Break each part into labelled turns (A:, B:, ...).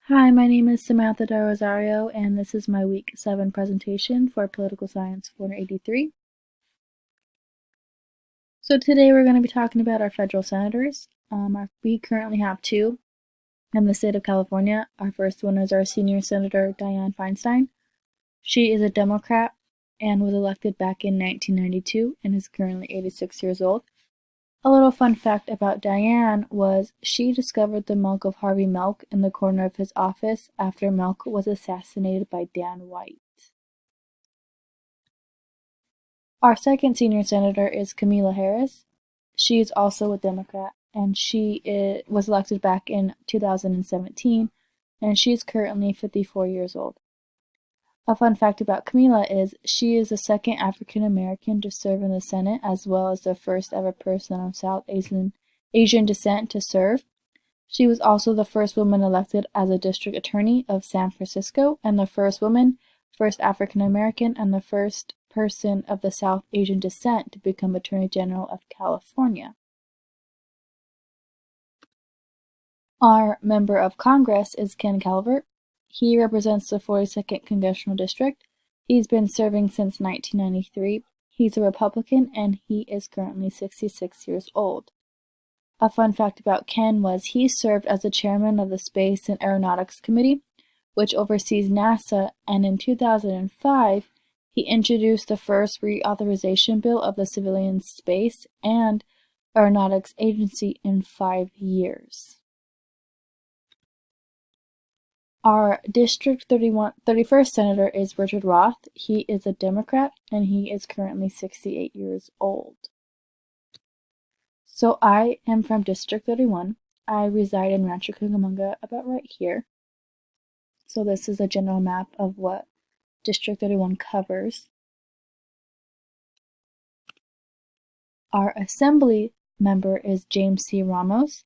A: Hi, my name is Samantha Del Rosario, and this is my Week 7 presentation for Political Science 483. So today we're going to be talking about our federal senators. We currently have two in the state of California. Our first one is our senior senator, Dianne Feinstein. She is a Democrat and was elected back in 1992 and is currently 86 years old. A little fun fact about Dianne was she discovered the milk of Harvey Milk in the corner of his office after Milk was assassinated by Dan White. Our second senior senator is Kamala Harris. She is also a Democrat, and she was elected back in 2017, and she is currently 54 years old. A fun fact about Kamala is she is the second African American to serve in the Senate, as well as the first ever person of South Asian descent to serve. She was also the first woman elected as a district attorney of San Francisco, and the first woman, first African American, and the first person of the South Asian descent to become Attorney General of California. Our member of Congress is Ken Calvert. He represents the 42nd Congressional District. He's been serving since 1993. He's a Republican, and he is currently 66 years old. A fun fact about Ken was he served as the chairman of the Space and Aeronautics Committee, which oversees NASA, and in 2005, he introduced the first reauthorization bill of the Civilian Space and Aeronautics Agency in 5 years. Our District 31st Senator is Richard Roth. He is a Democrat, and he is currently 68 years old. So I am from District 31. I reside in Rancho Cucamonga, about right here. So this is a general map of what District 31 covers. Our Assembly member is James C. Ramos.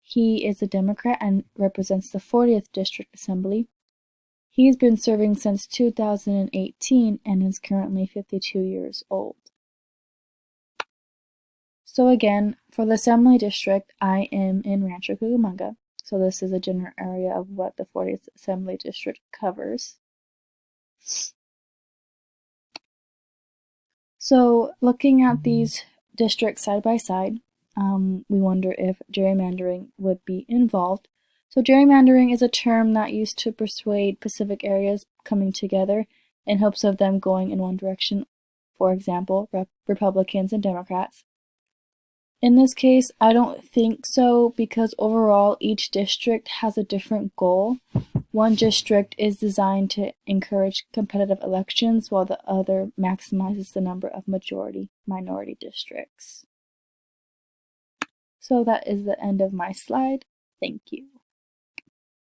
A: He is a Democrat and represents the 40th District Assembly. He's been serving since 2018 and is currently 52 years old. So again, for the Assembly District, I am in Rancho Cucamonga. So this is a general area of what the 40th Assembly District covers. So looking at these districts side by side, we wonder if gerrymandering would be involved. So gerrymandering is a term that used to persuade Pacific areas coming together in hopes of them going in one direction, for example, Republicans and Democrats. In this case, I don't think so because overall each district has a different goal. One district is designed to encourage competitive elections while the other maximizes the number of majority-minority districts. So that is the end of my slide. Thank you.